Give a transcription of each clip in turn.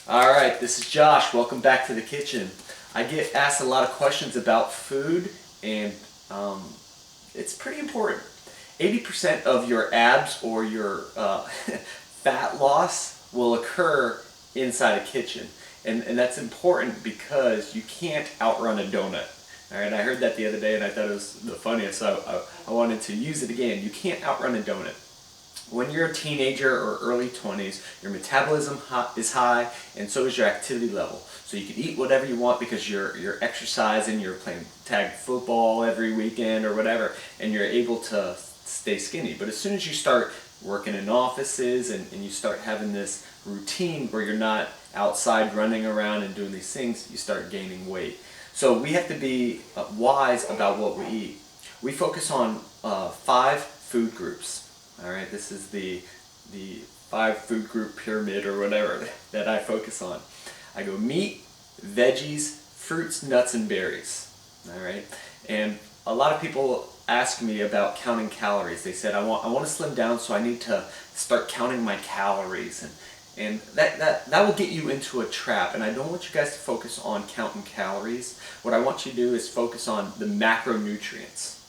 Alright, this is Josh. Welcome back to the kitchen. I get asked a lot of questions about food, and it's pretty important. 80% of your abs or your fat loss will occur inside a kitchen. And that's important because you can't outrun a donut. Alright, I heard that the other day and I thought it was the funniest, so I wanted to use it again. You can't outrun a donut. When you're a teenager or early 20s, your metabolism is high, and so is your activity level. So you can eat whatever you want because you're exercising, you're playing tag football every weekend or whatever, and you're able to stay skinny. But as soon as you start working in offices and you start having this routine where you're not outside running around and doing these things, you start gaining weight. So we have to be wise about what we eat. We focus on 5 food groups. All right, this is the 5 food group pyramid or whatever that I focus on. I go meat, veggies, fruits, nuts, and berries. All right, and a lot of people ask me about counting calories. They said I want to slim down, so I need to start counting my calories, and that will get you into a trap. And I don't want you guys to focus on counting calories. What I want you to do is focus on the macronutrients.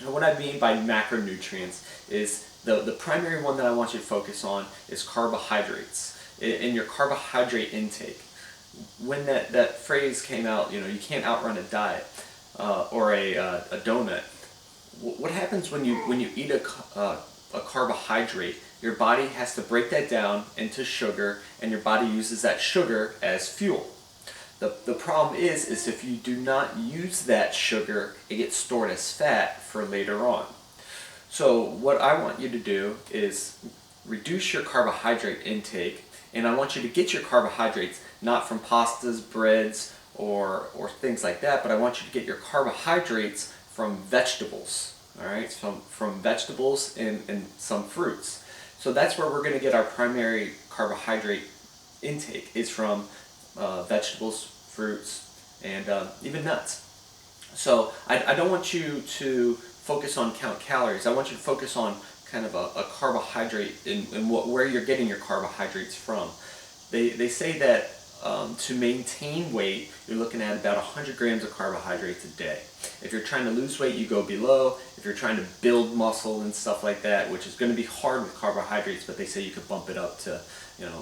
And what I mean by macronutrients is the primary one that I want you to focus on is carbohydrates in your carbohydrate intake. When that phrase came out, you can't outrun a diet or a donut. What happens when you eat a carbohydrate? Your body has to break that down into sugar, and your body uses that sugar as fuel. The problem is if you do not use that sugar, it gets stored as fat for later on. So what I want you to do is reduce your carbohydrate intake, and I want you to get your carbohydrates not from pastas, breads, or things like that, but I want you to get your carbohydrates from vegetables, all right? From vegetables and some fruits. So that's where we're going to get our primary carbohydrate intake, is from vegetables, fruits, and even nuts. So I don't want you to focus on count calories. I want you to focus on kind of a carbohydrate and where you're getting your carbohydrates from. They say that to maintain weight, you're looking at about 100 grams of carbohydrates a day. If you're trying to lose weight, you go below. If you're trying to build muscle and stuff like that, which is going to be hard with carbohydrates, but they say you could bump it up to,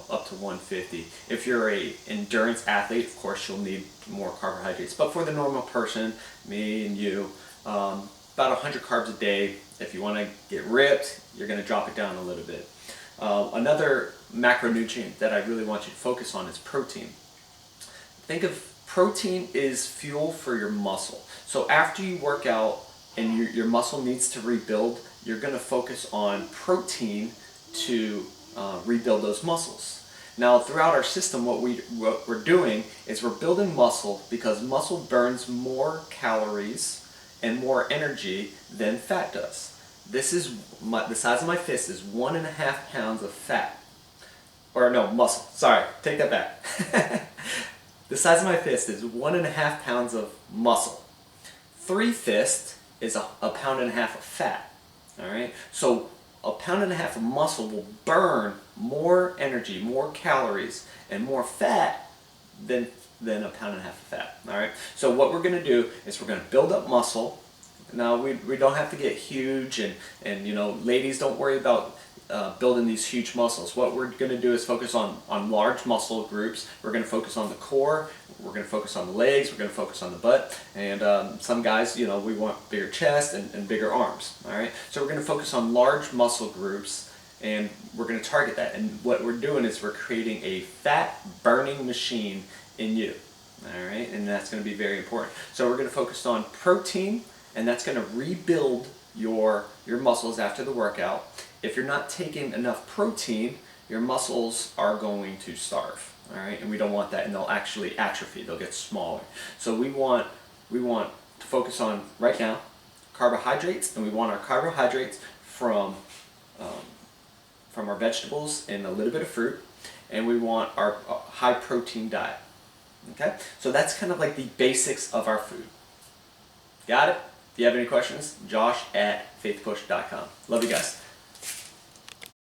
up to 150. If you're a endurance athlete, of course you'll need more carbohydrates. But for the normal person, me and you, about 100 carbs a day. If you want to get ripped, you're going to drop it down a little bit. Another macronutrient that I really want you to focus on is protein. Think of protein is fuel for your muscle. So after you work out and your muscle needs to rebuild, you're going to focus on protein to rebuild those muscles. Now throughout our system, what we're doing is we're building muscle because muscle burns more calories and more energy than fat does. This is the size of my fist is 1.5 pounds of fat. Or no, muscle. Sorry, take that back. The size of my fist is 1.5 pounds of muscle. 3 fists is a 1.5 pounds of fat. All right. So 1.5 pounds of muscle will burn more energy, more calories, and more fat than 1.5 pounds of fat. All right. So what we're going to do is we're going to build up muscle. Now we don't have to get huge, and ladies, don't worry about building these huge muscles. What we're going to do is focus on large muscle groups. We're going to focus on the core, we're going to focus on the legs, we're going to focus on the butt, and some guys, we want bigger chest and bigger arms. All right, so we're going to focus on large muscle groups, and we're going to target that. And what we're doing is we're creating a fat burning machine in you. All right, and that's going to be very important. So we're going to focus on protein, and that's going to rebuild your muscles after the workout. If you're not taking enough protein, your muscles are going to starve. All right, and we don't want that, and they'll actually atrophy. They'll get smaller. So we want to focus on right now carbohydrates, and we want our carbohydrates from our vegetables and a little bit of fruit, and we want our high protein diet. Okay, so that's kind of like the basics of our food. Got it? If you have any questions, josh@faithpush.com. Love you guys.